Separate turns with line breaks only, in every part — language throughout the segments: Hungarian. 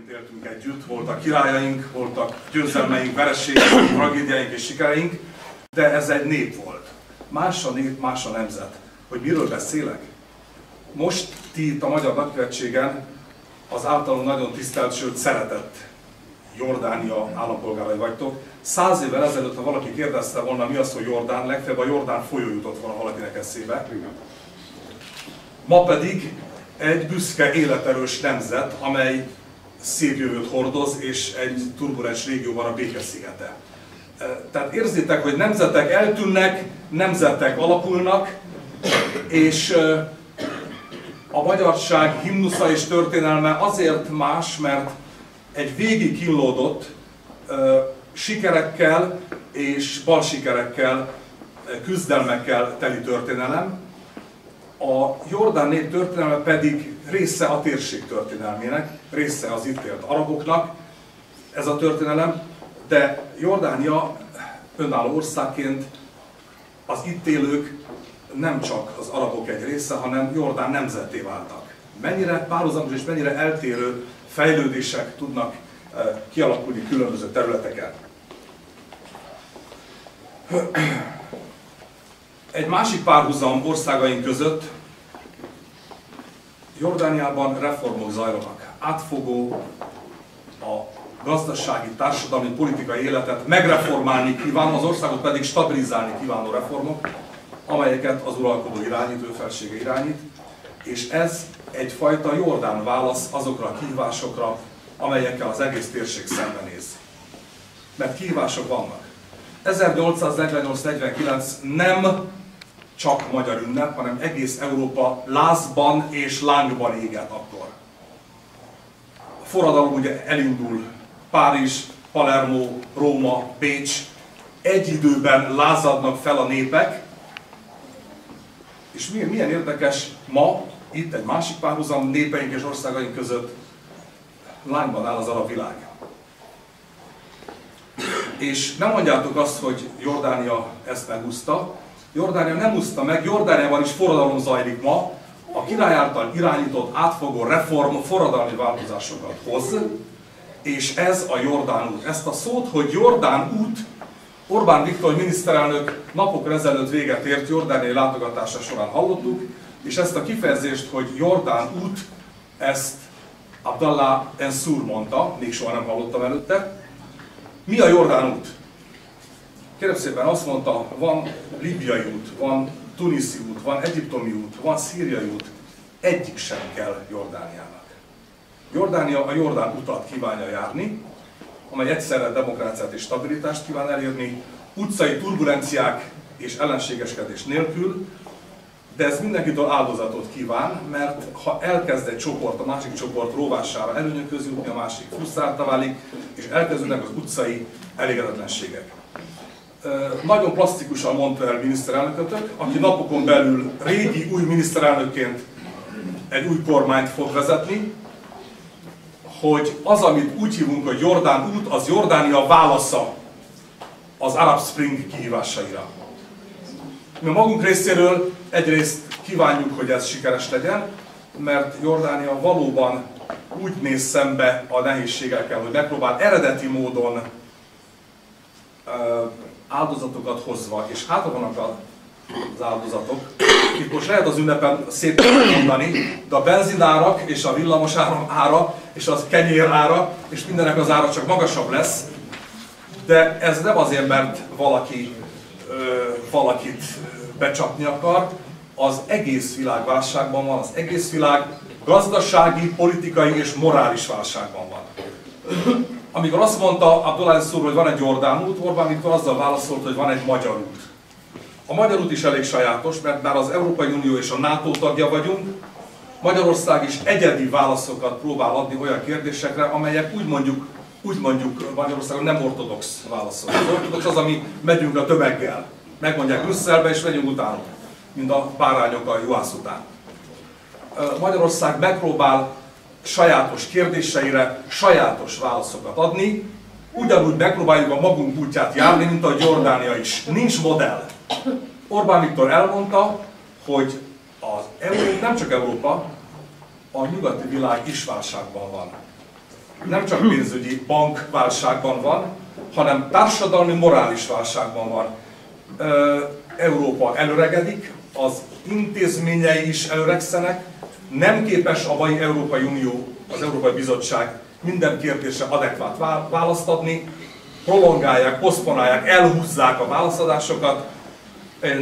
történelmként éltünk együtt, voltak királyaink, voltak győzelmeink, vereségeink, tragédiáink és sikereink, de ez egy nép volt. Más a nép, más a nemzet. Hogy miről beszélek? Most ti itt a Magyar Nagykövetségen az általunk nagyon tisztelt, sőt szeretett Jordánia állampolgárai vagytok. 100 évvel ezelőtt, ha valaki kérdezte volna, mi az, hogy Jordán, legfeljebb a Jordán folyó jutott volna valakinek eszébe. Ma pedig egy büszke, életerős nemzet, amely szép jövőt hordoz, és egy turbulens régióban a békeszigete. Tehát érzitek, hogy nemzetek eltűnnek, nemzetek alakulnak, és a magyarság himnusza és történelme azért más, mert egy végig kínlódott sikerekkel és balsikerekkel, küzdelmekkel teli történelem. A jordán nép történelme pedig része a térség történelmének, része az itt élt araboknak ez a történelem, de Jordánia önálló országként az itt élők nem csak az arabok egy része, hanem Jordán nemzetté váltak. Mennyire párhuzamos és mennyire eltérő fejlődések tudnak kialakulni különböző területeken. Egy másik párhuzam országaink között, Jordániában reformok zajlanak. Átfogó, a gazdasági, társadalmi, politikai életet megreformálni kívánó, az országot pedig stabilizálni kívánó reformok, amelyeket az uralkodó irányít, ő felsége irányít, és ez egyfajta Jordán válasz azokra a kihívásokra, amelyekkel az egész térség szembenéz. Mert kihívások vannak. 1848-49 nem csak magyar ünnep, hanem egész Európa lázban és lángban égett akkor. A forradalom ugye elindul Párizs, Palermo, Róma, Bécs, egy időben lázadnak fel a népek, és milyen érdekes ma, itt egy másik párhuzam népeink és országaink között lángban áll az arab világ. És nem mondjátok azt, hogy Jordánia ezt megúszta. Jordánia nem úszta meg, Jordániában is forradalom zajlik ma, a király által irányított átfogó reform forradalmi változásokat hoz, és ez a Jordán út. Ezt a szót, hogy Jordán út, Orbán Viktor miniszterelnök napokkal ezelőtt véget ért jordániai látogatása során hallottuk, és ezt a kifejezést, hogy Jordán út, ezt Abdallah Ensur mondta, még soha nem hallottam előtte. Mi a Jordán út? Kérem szépen azt mondta, van libiai út, van tuniszi út, van egyiptomi út, van szíriai út, egyik sem kell Jordániának. Jordánia a Jordán utat kívánja járni, amely egyszerre demokráciát és stabilitást kíván elérni, utcai turbulenciák és ellenségeskedés nélkül, de ez mindenkitől áldozatot kíván, mert ha elkezd egy csoport a másik csoport róvására előnyökhöz jutni, a másik frusztráltá válik, és elkezdődnek az utcai elégedetlenségek. Nagyon plastikusan mondta el miniszterelnökötök, aki napokon belül régi új miniszterelnökként egy új kormányt fog vezetni, hogy az, amit úgy hívunk, hogy Jordán út, az Jordánia válasza az Arab Spring kihívásaira. Mi magunk részéről egyrészt kívánjuk, hogy ez sikeres legyen, mert Jordánia valóban úgy néz szembe a nehézségekkel, hogy megpróbál eredeti módon áldozatokat hozva, és hátra vannak az áldozatok. Itt most lehet az ünnepen szépen mondani, de a benzinárak és a villamos ára és a kenyér ára és mindenek az ára csak magasabb lesz, de ez nem azért, mert valakit becsapni akar, az egész világ válságban van, az egész világ gazdasági, politikai és morális válságban van. Amikor azt mondta Abdallah Ensur, hogy van egy Jordán út, Orbán Viktor azzal válaszolt, hogy van egy magyar út. A magyar út is elég sajátos, mert már az Európai Unió és a NATO tagja vagyunk, Magyarország is egyedi válaszokat próbál adni olyan kérdésekre, amelyek úgy mondjuk Magyarországon nem ortodox válaszok. Az ortodox az, ami megyünk a tömeggel. Megmondják Brüsszelbe és megyünk utánuk, mint a bárányok a juhász után. Magyarország megpróbál sajátos kérdéseire sajátos válaszokat adni, ugyanúgy megpróbáljuk a magunk útját járni, mint a Jordánia is. Nincs modell. Orbán Viktor elmondta, hogy nem csak Európa, a nyugati világ is válságban van. nem csak pénzügyi bankválságban van, hanem társadalmi, morális válságban van. Európa előregedik, az intézményei is előregszenek, nem képes a mai Európai Unió, az Európai Bizottság minden kérdésre adekvát választ adni, prolongálják, poszponálják, elhúzzák a válaszadásokat,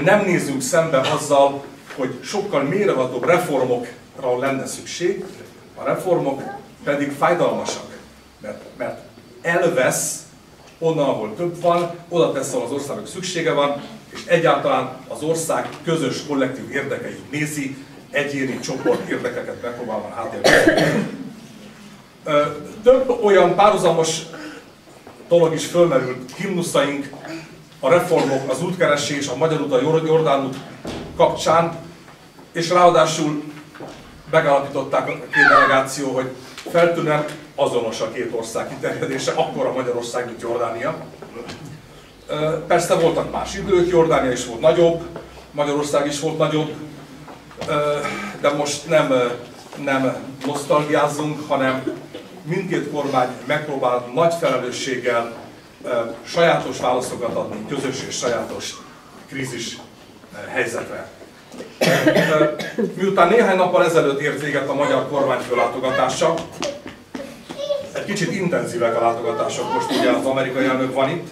nem nézünk szembe azzal, hogy sokkal mélyrehatóbb reformokra lenne szükség, a reformok pedig fájdalmasak, mert elvesz onnan, ahol több van, oda tesz, ahol az országok szüksége van, és egyáltalán az ország közös kollektív érdekeit nézi, egyéni csoport érdekeket megpróbálva háttérbe. Több olyan párhuzamos dolog is fölmerült, himnuszaink, a reformok, az útkeresés, a Magyar út, a Jordán út kapcsán, és ráadásul megállapították a két delegáció, hogy feltűnően azonos a két ország kiterjedése, akkora Magyarország, mint Jordánia. Persze voltak más idők, Jordánia is volt nagyobb, Magyarország is volt nagyobb, de most nem nosztalgiázzunk, hanem mindkét kormány megpróbál nagy felelősséggel sajátos válaszokat adni közös és sajátos krízis helyzetre. Miután néhány nappal ezelőtt ért véget a magyar kormányfő látogatása, egy kicsit intenzívek a látogatások, most ugye az amerikai elnök van itt.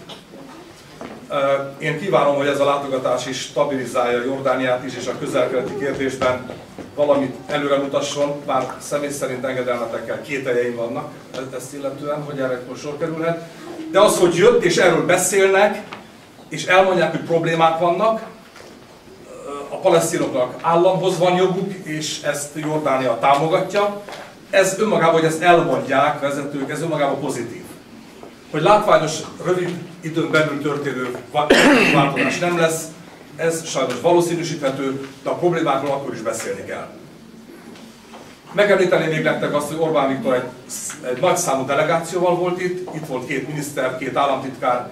Én kívánom, hogy ez a látogatás is stabilizálja Jordániát is, és a közel-keleti kérdésben valamit előre mutasson, bár személy szerint engedelmetekkel kételjeim vannak ezt illetően, hogy erre sor kerülhet. De az, hogy jött és erről beszélnek, és elmondják, hogy problémák vannak, a palesztinoknak államhoz van joguk, és ezt Jordánia támogatja, ez önmagában, hogy ezt elmondják vezetők, ez önmagában pozitív. Hogy látványos, rövid időn belül történő változás nem lesz, ez sajnos valószínűsíthető, de a problémákról akkor is beszélni kell. Megemlíteném még nektek azt, hogy Orbán Viktor egy nagy számú delegációval volt itt volt két miniszter, két államtitkár,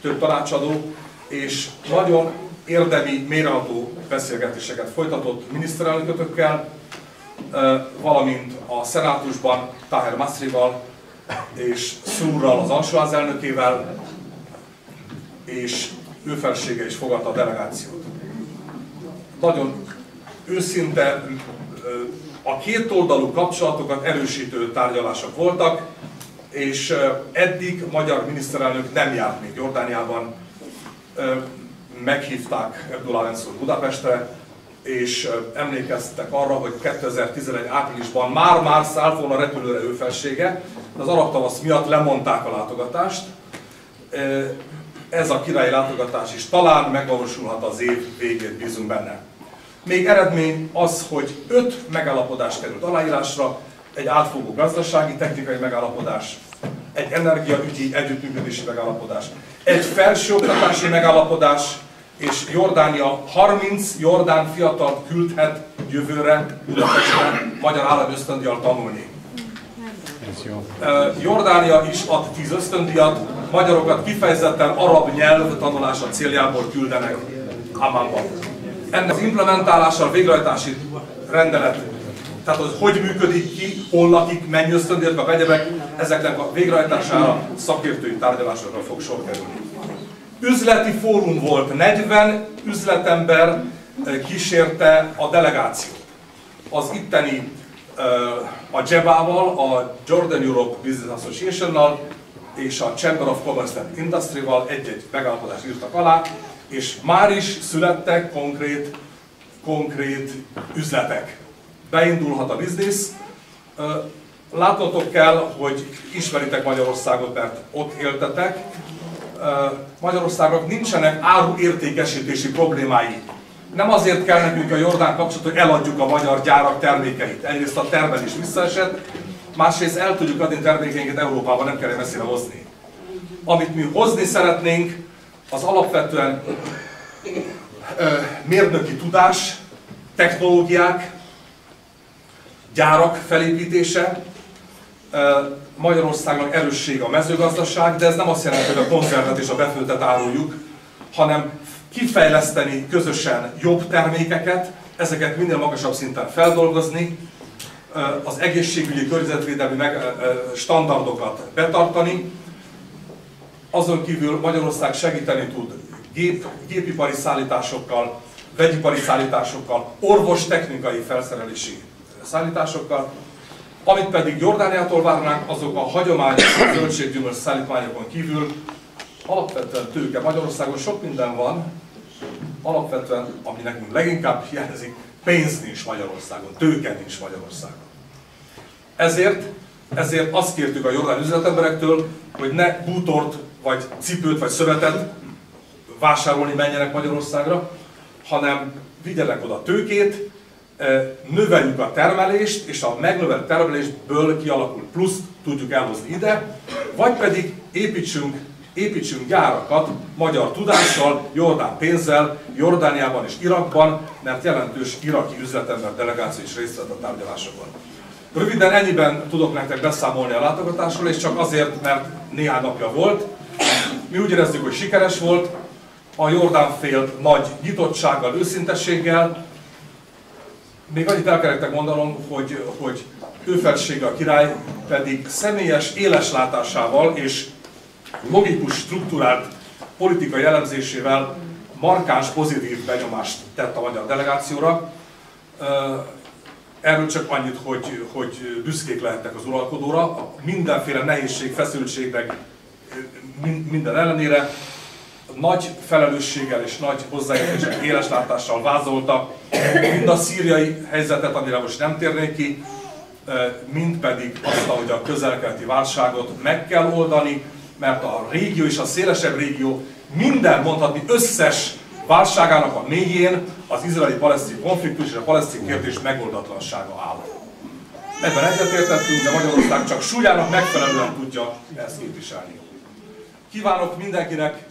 több tanácsadó, és nagyon érdemi, mélyreható beszélgetéseket folytatott miniszterelnökökkel, valamint a szenátusban Taher Masrival és Szúrral, az alsóház elnökével, és ő felsége is fogadta a delegációt. Nagyon őszinte, a kétoldalú kapcsolatokat erősítő tárgyalások voltak, és eddig magyar miniszterelnök nem járt még Jordániában. Meghívták Abdullah Mansur Budapestre, és emlékeztek arra, hogy 2011 áprilisban már szállt volna repülőre ő felsége, de az arab tavasz miatt lemondták a látogatást. Ez a királyi látogatás is talán megvalósulhat az év végén, bízunk benne. Még eredmény az, hogy 5 megállapodás került aláírásra, egy átfogó gazdasági, technikai megállapodás, egy energiaügyi együttműködési megállapodás, egy felsőoktatási megállapodás, és Jordánia 30 jordán fiatalt küldhet jövőre Budapestre magyar állami ösztöndíjjal tanulni. Jordánia is ad 10 ösztöndíjat, magyarokat kifejezetten arab nyelv tanulása céljából küldenek Ammanba. Ennek az implementálása, a végrehajtási rendelet, tehát az hogy működik ki, hol lakik, mennyi ösztöndíjat kap egyebek, ezeknek a végrehajtására szakértői tárgyalásokra fog sor kerülni. Üzleti fórum volt, 40 üzletember kísérte a delegációt. Az itteni a JEBA-val, a Jordan Europe Business Association-nal és a Chamber of Commerce and Industry-val egy-egy megállapodást írtak alá, és már is születtek konkrét üzletek. Beindulhat a biznisz. Látnotok kell, hogy ismeritek Magyarországot, mert ott éltetek. Magyarországnak nincsenek áruértékesítési problémái. Nem azért kell nekünk a Jordán kapcsolat, hogy eladjuk a magyar gyárak termékeit. Egyrészt a termelés visszaesett, másrészt el tudjuk adni termékeinket Európában, nem kell messzire hozni. Amit mi hozni szeretnénk, az alapvetően mérnöki tudás, technológiák, gyárak felépítése. Magyarországnak erőssége a mezőgazdaság, de ez nem azt jelenti, hogy a konzervet és a befőttet áruljuk, hanem kifejleszteni közösen jobb termékeket, ezeket minél magasabb szinten feldolgozni, az egészségügyi, környezetvédelmi standardokat betartani. Azon kívül Magyarország segíteni tud gépipari szállításokkal, vegyipari szállításokkal, orvostechnikai felszerelési szállításokkal. Amit pedig Jordániától várnánk, azok a hagyományos zöldséggyümölcs szállítmányokon kívül alapvetően tőke. Magyarországon sok minden van, alapvetően, ami nekünk leginkább hiányzik, pénz nincs Magyarországon, tőke nincs Magyarországon. Ezért azt kértük a jordán üzletemberektől, hogy ne bútort, vagy cipőt, vagy szövetet vásárolni menjenek Magyarországra, hanem vigyenek oda tőkét, növeljük a termelést, és a megnövelt termelésből kialakult pluszt tudjuk elhozni ide, vagy pedig építsünk gyárakat magyar tudással, jordán pénzzel, Jordániában és Irakban, mert jelentős iraki üzletember delegáció is részt vett a tárgyalásokon. Röviden ennyiben tudok nektek beszámolni a látogatásról, és csak azért, mert néhány napja volt. Mi úgy érezzük, hogy sikeres volt, a jordán fél nagy nyitottsággal, őszintességgel. Még annyit el kell nektek mondanom, hogy ő felsége a király pedig személyes éleslátásával és logikus, struktúrált politikai elemzésével markáns, pozitív benyomást tett a magyar delegációra. Erről csak annyit, hogy büszkék lehettek az uralkodóra, mindenféle nehézség, feszültségnek minden ellenére nagy felelősséggel és nagy hozzáértéssel, éleslátással vázolta mind a szíriai helyzetet, amire most nem térnék ki, mind pedig azt, hogy a közel-keleti válságot meg kell oldani, mert a régió és a szélesebb régió minden, mondhatni összes válságának a mélyén az izraeli-palesztin konfliktus és a palesztin kérdés megoldatlansága áll. Ebben egyetértettünk, de Magyarország csak súlyának megfelelően tudja ezt képviselni. Kívánok mindenkinek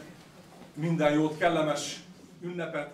minden jót, kellemes ünnepet!